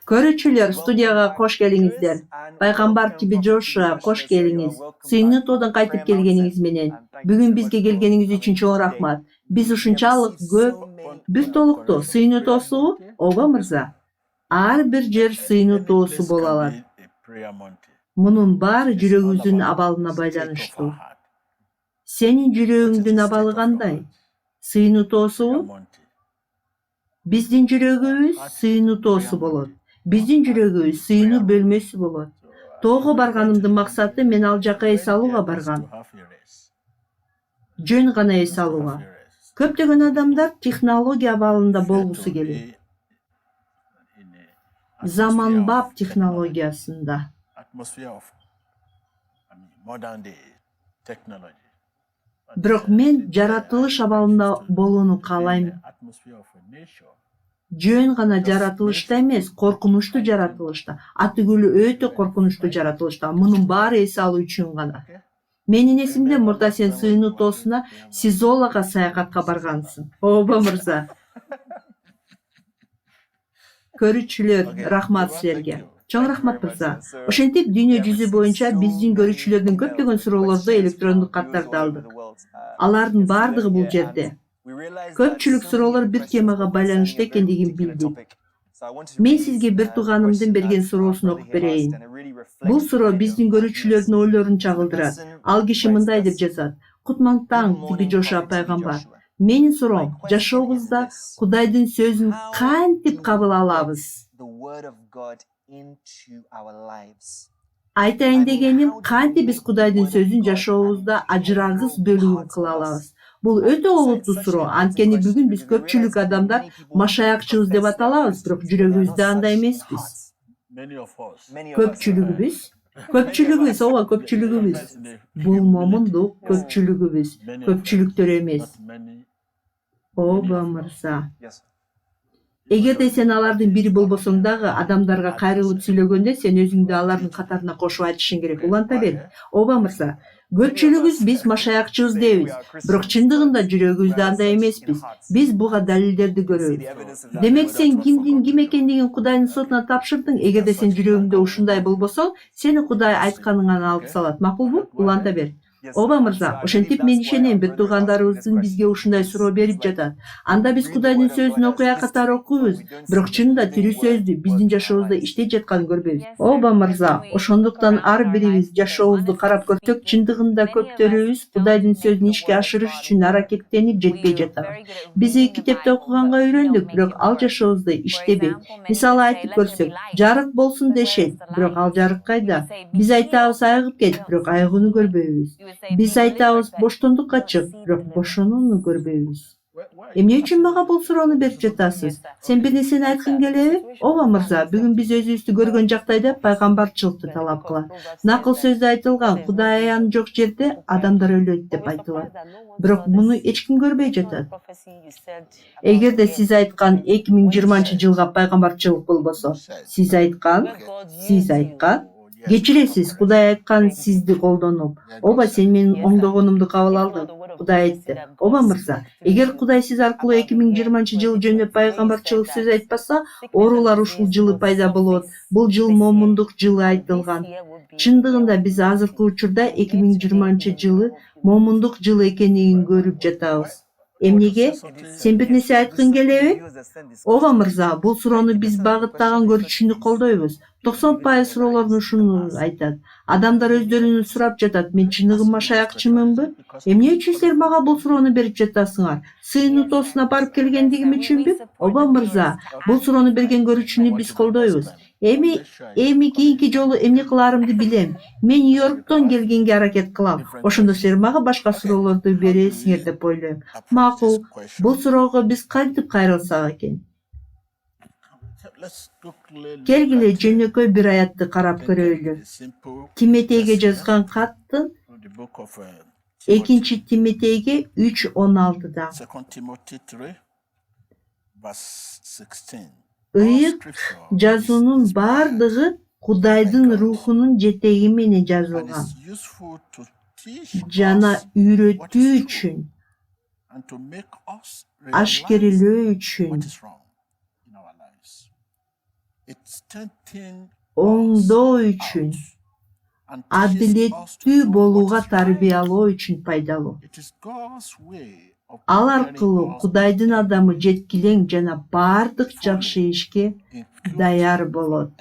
Көрүүчүлөр, студияга кош келиңиздер. Пайгамбар Тиби Джошуа, кош келиңиз. Сыйынуу тоодон кайтып келгениңиз менен. Бүгүн бизге келгениңиз үчүн чоң рахмат. Биз ушунчалык көп бир толукту сыйынуу тоосубу? Ооба мырза. Ар бир жер сыйынуу тоосу боло алат. Мунун баары жүрөгүбүздүн абалына байланыштуу. Сенин жүрөгүңдүн абалы кандай? Сыйынуу тоосубу? Биздин жүрөгүбүз сыйынуу тоосу болот. Биздин жүрөгүбүз сыйынуу бөлмөсү болот. Тоого барганымдын максаты мен ал жака эс алууга баргам. Жөн гана эс алууга. Көптөгөн адамдар технология абалында болгусу келет. Заманбап технологиясында. Бирок мен жаратылыш абалында болууну каалайм. Жөн гана жаратылышта эмес, коркунучтуу жаратылышта. Атүгүлү өтө коркунучтуу жаратылышта. Мунун баары эс алуу үчүн гана. Менин эсимде, мурда сен сыйынуу тоосуна Сизолага саякатка баргансың. Ооба мырза. Көрүүчүлөр, рахмат силерге. Чоң рахмат мырза. Ошентип дүйнө жүзү боюнча биздин көрүүчүлөрдүн көптөгөн суроолорду электрондук каттарда алдык. Алардын баардыгы бул жерде. Көпчүлүк суроолор бир темага байланыштуу экендигин билдик. Мен сизге бир тууганымдын берген суроосун окуп берейин. Бул суроо биздин көрүүчүлөрдүн ойлорун чагылдырат. Ал киши мындай деп жазат: Кутман таң, Тиби Джошуа пайгамбар. Менин суроом, жашообузда Кудайдын сөзүн кантип кабыл алабыз? Айтайын дегеним, кантип биз Кудайдын сөзүн жашообузда ажырагыс бөлүгүн кыла алабыз? Бул өтө олуттуу суроо. Анткени бүгүн биз көпчүлүк адамдар машаякчыбыз деп аталабыз, бирок жүрөгүбүздө андай эмеспиз. Көпчүлүгүбүз, ооба көпчүлүгүбүз. Бул момундук көпчүлүгүбүз, көпчүлүктөр эмес. Ооба мырза. Эгерде сен алардын бири болбосоң дагы, адамдарга кайрылып сүйлөгөндө сен өзүңдү алардын катарына кошуп айтышың керек. Уланта бер. Ооба мырза. Көпчүлүгүбүз биз машаякчыбыз дейбиз, бирок чындыгында жүрөгүбүздө андай эмеспиз. Биз буга далилдерди көрөбүз. Демек сен кимдин ким экендигин Кудайдын сотуна тапшырдың. Эгерде сен жүрөгүңдө ушундай болбосо, сени Кудай айтканыңан алып салат. Макулбу? Уланта бер. Ооба мырза, ошентип мен ишенем, бир туугандарыбыздын бизге ушундай суроо берип жатат. Анда биз Кудайдын сөзүн окуя катары окуйбуз, бирок чынында тирүү сөздү биздин жашообузда иштей жатканын көрбөйбүз. Ооба мырза, ошондуктан ар бирибиз жашообузду карап көрсөк, чындыгында көптөрүбүз Кудайдын сөзүн ишке ашырыш үчүн аракеттенип жетпей жатабыз. Биз китепте окуганга үйрөндүк, бирок ал жашообузда иштебейт. Мисалы айтып көрсөк, жарык болсун дешет, бирок ал жарык кайда? Биз айтабыз айыгып кет, бирок айыгууну көрбөйбүз. Биз айтабыз боштондукка чык, бирок бошонууну көрбөйбүз. Эмне үчүн мага бул суроону берип жатасыз? Сен бир нерсени айткың келеби? Ооба мырза, бүгүн биз өзүбүздү көргөн жактайда пайгамбарчылыкты талап кылат. Накыл сөздө айтылган, Кудай аяны жок жерде адамдар өлөт деп айтылат. Бирок муну эч ким көрбөй жатат. Эгерде сиз айткан 2020-жылга пайгамбарчылык болбосо, сиз айткан. Кечиресиз, Кудай айткан сизди колдонуп. Ооба, сен менин оңдогонумду кабыл алдың. Кудай айтты. Ооба мырза, эгер Кудай сиз аркылуу 2020-жыл жөнүндө пайгамбарчылык сөз айтпаса, оорулар ушул жылы пайда болот. Бул жыл момундук жылы айтылган. Чындыгында биз азыркы учурда 2020-жылы момундук жыл экенин көрүп жатабыз. Эмнеге? Сен бир нерсе айткың келеби? Ооба мырза, бул суроону биз багыттаган көрүшүнү колдойбуз. 90% суроолордун ушуну айтат. Адамдар өздөрүнөн сурап жатат, мен чындыгы машаякчымынбы? Эмне үчүн силер мага бул суроону берип жатасыңар? Сыйынуу тоосуна барып келгендигим үчүнбү? Ооба мырза, бул суроону берген көрүүчүнү биз колдойбуз. Эми кийинки жолу эмне кыларымды билем. Мен Нью-Йорктон келгенге аракет кылам. Ошондо силер мага башка суроолорду бересиңер деп ойлойм. Макул. Бул суроого биз кантип кайрылсак экен? Келгиле жөнөкөй бир аятты карап көрөлү. Тиметейге жазган каттын 2 Тиметейге 3:16. Ыйык жазуунун бардыгы Кудайдын рухунун жетеги менен жазылган жана үйрөтүү үчүн, ашкерелөө үчүн, оңдоо үчүн, адилеттүү болууга тарбиялоо үчүн пайдалуу. Ал аркылуу Кудайдын адамы жеткилең жана бардык жакшы ишке даяр болот.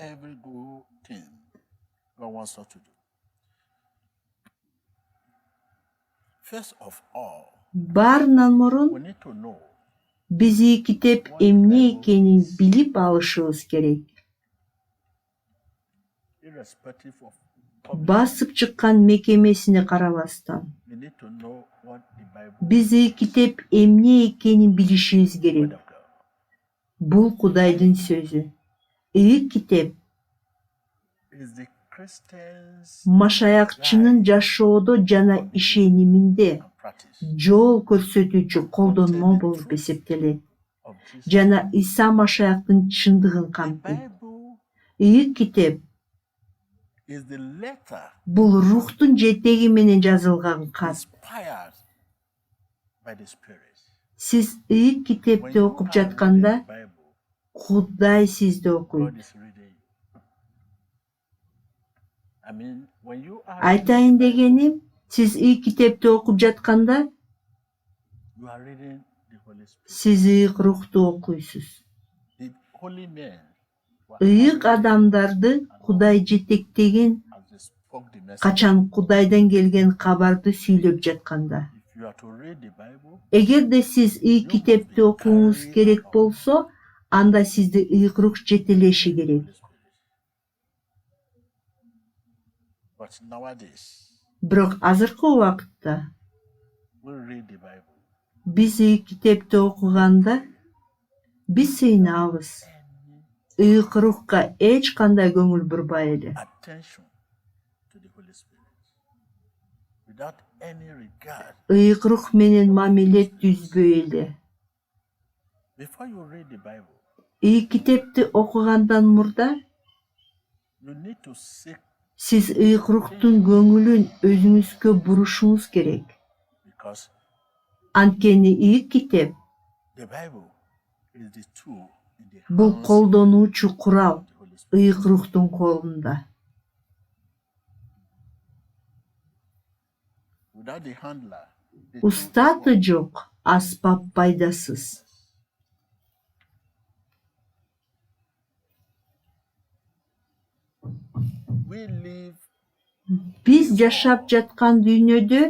Баарынан мурун биз китеп эмне экенин билип алышыбыз керек. Басып чыккан мекемесине карабастан, биз китеп эмне экенин билишибиз керек. Бул Кудайдын сөзү. Китеп машаякчынын жашоодо жана ишениминде жол көрсөтүүчү колдонмо болуп эсептелет жана Иса Машаяктын чындыгын камтыйт. Китеп бул рухтун жетеги менен жазылган кат. Сиз китепти окуп жатканда Кудай сизди окуйт. Айтайын дегеним, сиз китепти окуп жатканда сиз рухту окуйсуз. Адамдарды Кудай жетектеген качан Кудайдан келген кабарды сүйлөп жатканда. Эгерде сиз китепти окууңуз керек болсо, анда сизди рух жетелеши керек. Бирок азыркы убакытта биз китепти окуганда биз сыйынабыз. Рухка эч кандай көңүл бурбай эле. Рух менен мамиле түзбөй эле. Китепти окугандан мурда сиз рухтун көңүлүн өзүңүзгө бурушуңуз керек. Анткени китеп бул колдонуучу курал рухтун колунда. Устаты жок, аспап пайдасыз. Биз жашап жаткан дүйнөдө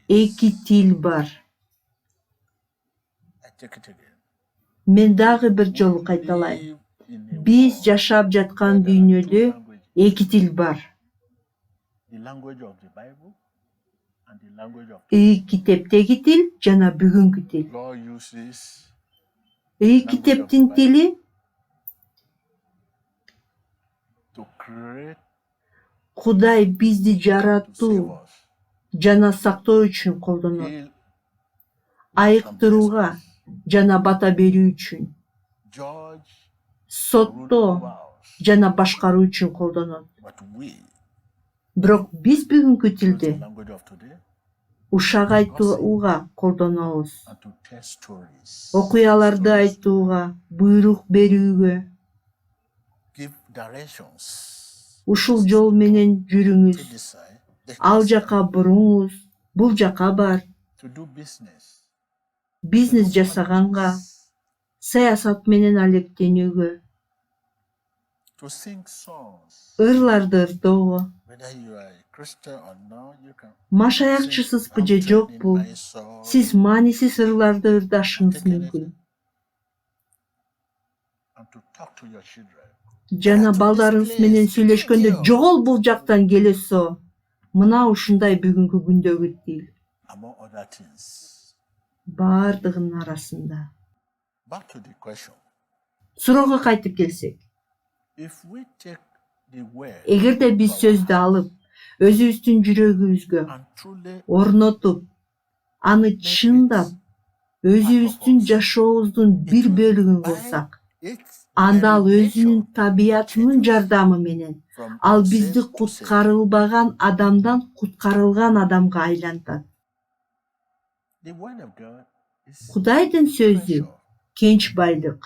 эки тил бар. Мен дагы бир жолу кайталайм. Биз жашап жаткан дүйнөдө эки тил бар. Китептеги тил жана бүгүнкү тил. Китептин тили Кудай бизди жаратуу жана сактоо үчүн колдонот. Айыктырууга жана бата берүү үчүн, соттоо жана башкаруу үчүн колдонот. Бирок биз бүгүнкү тилди ушак айтууга колдонобуз. Окуяларды айтууга, буйрук берүүгө. Ушул жол менен жүрүңүз. Ал жака буруңуз, бул жака бар. Бизнес жасаганга, саясат менен алектенүүгө, ырларды ырдоого. Машаякчысызбы же жокпу, сиз маанисиз ырларды ырдашыңыз мүмкүн. Жана балдарыңыз менен сүйлөшкөндө жогол бул жактан келесо, мына ушундай бүгүнкү күндөгү тил. Бардыгынын арасында. Суроого кайтып келсек, эгерде биз сөздү алып, өзүбүздүн жүрөгүбүзгө орнотуп, аны чындап, өзүбүздүн жашообуздун бир бөлүгүн кылсак, анда ал өзүнүн табиятынын жардамы менен ал бизди куткарылбаган адамдан куткарылган адамга айлантат. Кудайдын сөзү кенч байлык.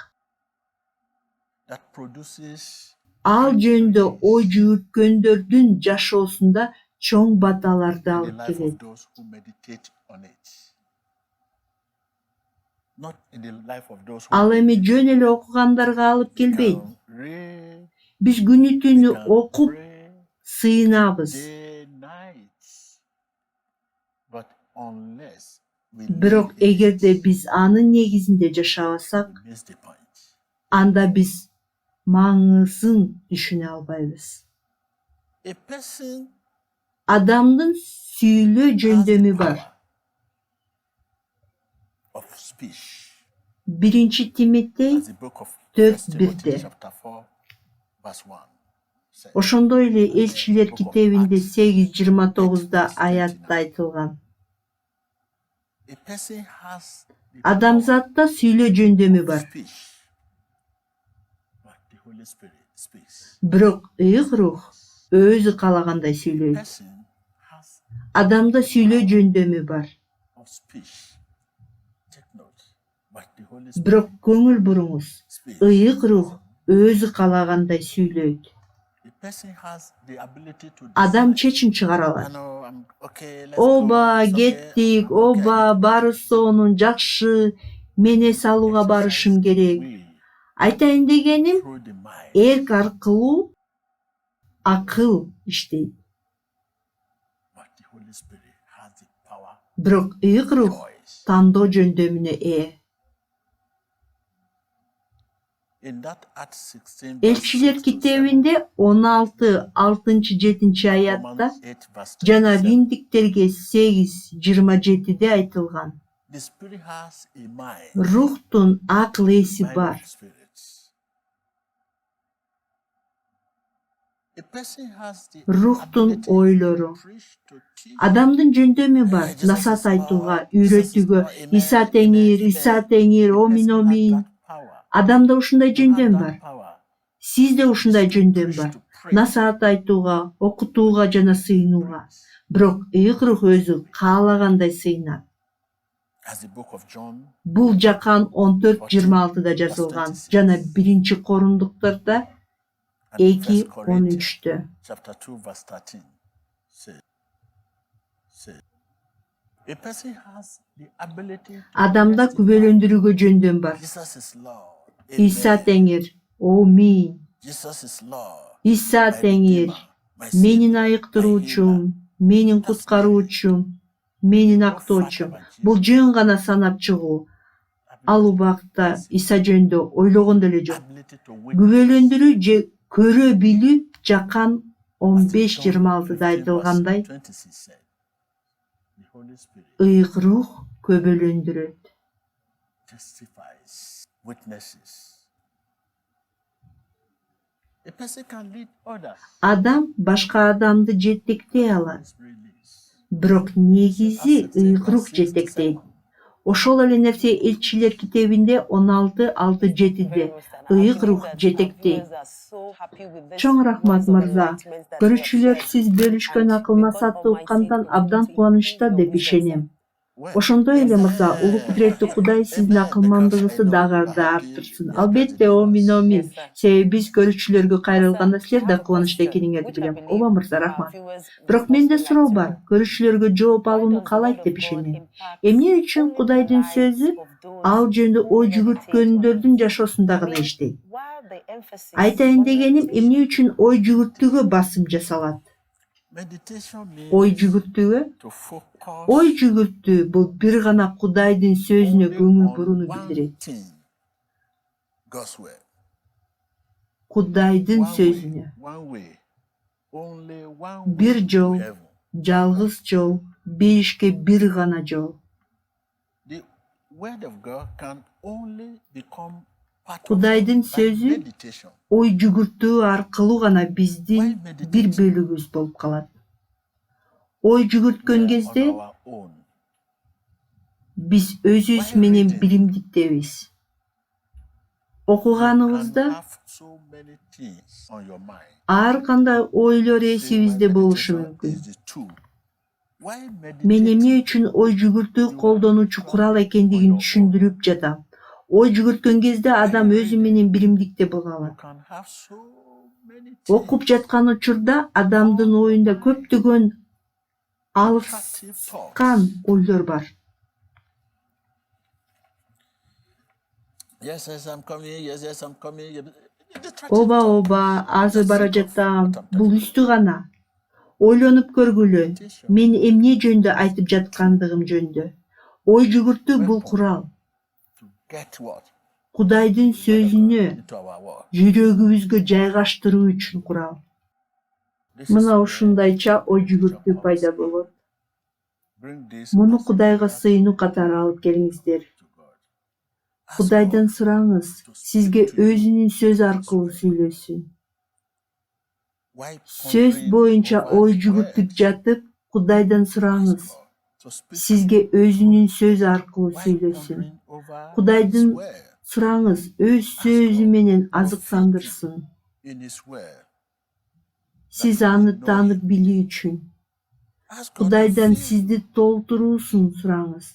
Ал жөнүндө ой жүгүрткөндөрдүн жашоосунда чоң баталарды алып келет. Ал эми жөн эле окугандарга алып келбейт. Биз күнү түнү окуп сыйынабыз. Бирок эгерде биз анын негизинде жашабасак, анда биз маңызын түшүнө албайбыз. Адамдын сүйлөө жөндөмү бар. 1 Тимотей 4:1-де. Ошондой эле Элчилер китебинде 8:29-да аятта айтылган. Адамзатта сүйлөө жөндөмү бар. Бирок ыйык рух өзү каалагандай сүйлөйт. Адамда сүйлөө жөндөмү бар. Бирок көңүл буруңуз, ыйык рух өзү каалагандай сүйлөйт. Адам чечим чыгара алат. Оба, кеттик, оба, баары сонун, жакшы, мен эс алууга барышым керек. Айтайын дегеним, эрк аркылуу акыл иштейт. Бирок ыйык рух тандоо жөндөмүнө ээ. Элчилер китебинде 16:6-7 аятта жана Римдиктерге 8:27-де айтылган. Рухтун акыл эси бар. Рухтун ойлору. Адамдын жөндөмү бар. Насаат айтууга, үйрөтүүгө, Иса теңир, омин. Адамда ушундай жөндөм бар. Сизде ушундай жөндөм бар. Насаат айтууга, окутууга жана сыйынууга. Бирок ыйык рух өзү каалагандай сыйынат. Бул Жакан 14:26-да жазылган жана 1 Корундуктарда 2:13-тө. Адамда күбөлөндүрүүгө жөндөм бар. Иса теңир, омин. Иса теңир, менин айыктыруучум, менин куткаруучум, менин актоочум. Бул жөн гана санап чыгуу. Ал убакта Иса жөнүндө ойлогон деле жок. Күбөлөндүрүү же көрө билүү Жакан 15:26-да айтылгандай, ыйык рух көбөлөндүрөт. Адам башка адамды жетектей алат. Бирок негизи ыйык рух жетектейт. Ошол эле нерсе Элчилер китебинде 16:6-7-де ыйык рух жетектейт. Чоң рахмат мырза. Көрүүчүлөр сиз бөлүшкөн акыл насаатты уккандан абдан кубанычта деп ишенем. Ошондой эле мырза, улуу кудуреттүү Кудай сиздин акылмандыгыңызды дагы да арттырсын. Албетте, омин. Себеби биз көрүүчүлөргө кайрылганда силер да кубанычта экениңерди билем. Ооба мырза, рахмат. Бирок менде суроо бар. Көрүүчүлөргө жооп алууну каалайт деп ишенем. Эмне үчүн Кудайдын сөзү ал жөнүндө ой жүгүрткөндөрдүн жашоосунда гана иштейт? Айтайын дегеним, эмне үчүн ой жүгүртүүгө басым жасалат? Ой жүгүртүү бул бир гана Кудайдын сөзүнө көңүл бурууну билдирет. Кудайдын сөзүнө. Бир жол, жалгыз жол, беришке бир гана жол. Кудайдын сөзү ой жүгүртүү аркылуу гана биздин бир бөлүгүбүз болуп калат. Ой жүгүрткөн кезде биз өзүбүз менен билимдиктебиз. Окуганыбызда ар кандай ойлор эсибизде болушу мүмкүн. Мен эмне үчүн ой жүгүртүү колдонуучу курал экендигин түшүндүрүп жатам. Ой жүгүрткөн кезде адам өзү менен биримдикте боло алат. Окуп жаткан учурда адамдын оюнда көптөгөн алыскан ойлор бар. Оба, азыр бара жатам. Бул үстү гана. Ойлонуп көргүлө. Мен эмне жөнүндө айтып жаткандыгым жөнүндө. Ой жүгүртүү бул курал. Кудайдын сөзүнө жүрөгүбүзгө жайгаштыруу үчүн курал. Мына ушундайча ой жүгүртүү пайда болот. Муну Кудайга сыйынуу катары алып келиңиздер. Кудайдан сураңыз, сизге өзүнүн сөзү аркылуу сүйлөсүн. Сөз боюнча ой жүгүртүп жатып, Кудайдан сураңыз, сизге өзүнүн сөзү аркылуу сүйлөсүн. Кудайдан сураңыз, өз сөзү менен азыктандырсын. Сиз аны таанып билүү үчүн. Кудайдан сизди толтуруусун сураңыз.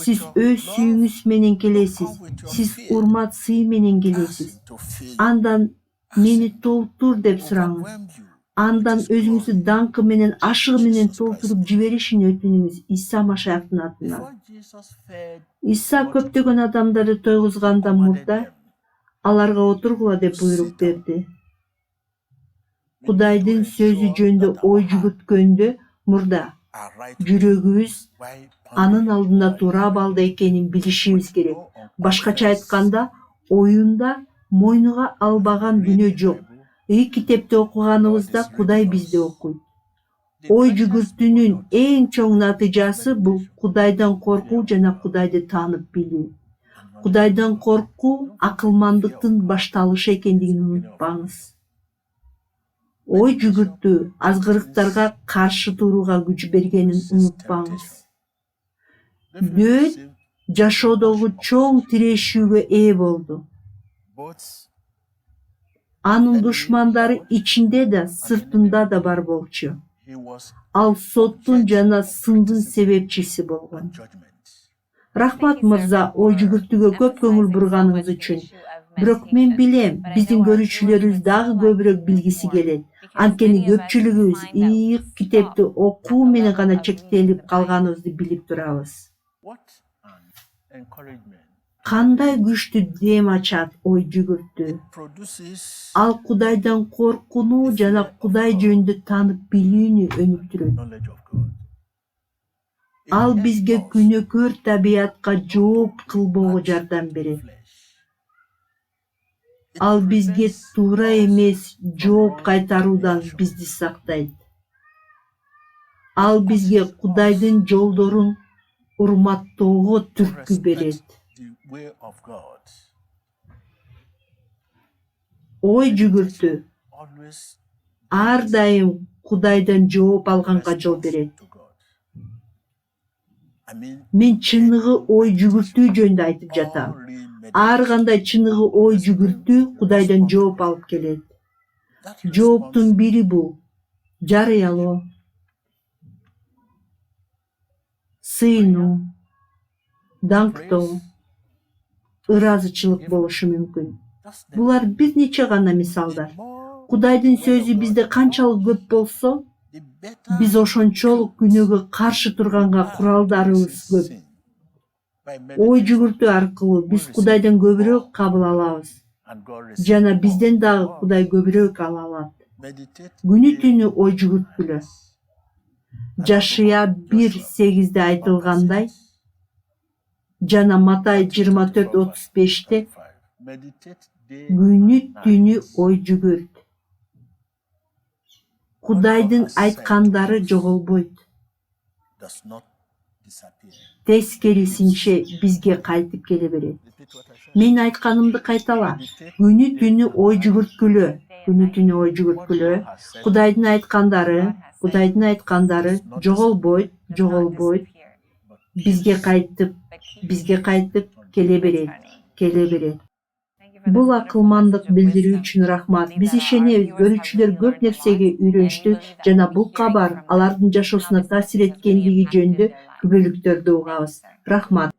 Сиз өз сүйүүңүз менен келесиз. Сиз урмат сый менен келесиз. Андан мени толтур деп сураңыз. Андан өзүңүздү даңкы менен, ашыгы менен толтуруп жиберишин өтүнүңүз Иса Машаяктын атынан. Иса көптөгөн адамдарды тойгузгандан мурда аларга отургула деп буйрук берди. Кудайдын сөзү жөнүндө ой жүгүрткөндө мурда жүрөгүбүз анын алдында туура абалда экенин билишибиз керек. Башкача айтканда, оюнда мойнуга албаган күнөө жок. Китепти окуганыбызда Кудай бизди окуйт. Ой жүгүртүүнүн эң чоң натыйжасы бул Кудайдан коркуу жана Кудайды таанып билүү. Кудайдан коркуу акылмандыктын башталышы экендигин унутпаңыз. Ой жүгүртүү азгырыктарга каршы турууга күч бергенин унутпаңыз. Дөөт жашоодогу чоң тирешүүгө ээ болду. Анын душмандары ичинде да, сыртында да бар болчу. Ал соттун жана сындын себепчиси болгон. Рахмат мырза, ой жүгүртүүгө көп көңүл бурганыңыз үчүн. Бирок мен билем, биздин көрүүчүлөрүбүз дагы көбүрөөк билгиси келет. Анткени көпчүлүгүбүз ыйык китепти окуу менен гана чектелип калганыбызды билип турабыз. Кандай күчтүү дем ачат ой жүгүртүү. Ал Кудайдан коркууну жана Кудай жөнүндө таанып билүүнү өнүктүрөт. Ал бизге күнөөкөр табиятка жооп кылбоого жардам берет. Ал бизге туура эмес жооп кайтаруудан бизди сактайт. Ал бизге Кудайдын жолдорун урматтоого түрткү берет. Ой жүгүртүү ар дайым Кудайдан жооп алганга жол берет. Мен чыныгы ой жүгүртүү жөнүндө айтып жатам. Ар кандай чыныгы ой жүгүртүү Кудайдан жооп алып келет. Жооптун бири бул жарыялоо, сыйынуу, даңктоо, ыраазычылык болушу мүмкүн. Булар бир нече гана мисалдар. Кудайдын сөзү бизде канчалык көп болсо, биз ошончолук күнөөгө каршы турганга куралдарыбыз көп. Ой жүгүртүү аркылуу биз Кудайдан көбүрөөк кабыл алабыз. Жана бизден дагы Кудай көбүрөөк ала алат. Күнү түнү ой жүгүрткүлө. Жашыя 1:8 айтылгандай, жана Матай 24:35 күнү түнү ой жүгүрт. Кудайдын айткандары жоголбойт. Тескерисинче бизге кайтып келе берет. Мен айтканымды кайтала. Күнү түнү ой жүгүрткүлө. Күнү түнү ой жүгүрткүлө. Кудайдын айткандары жоголбойт. Бизге кайтып келе берет. Бул акылмандык билдирүү үчүн рахмат. Биз ишенебиз, көрүүчүлөр көп нерсеге үйрөнүштү жана бул кабар алардын жашоосуна таасир эткендиги жөнүндө күбөлүктөрдү угабыз. Рахмат.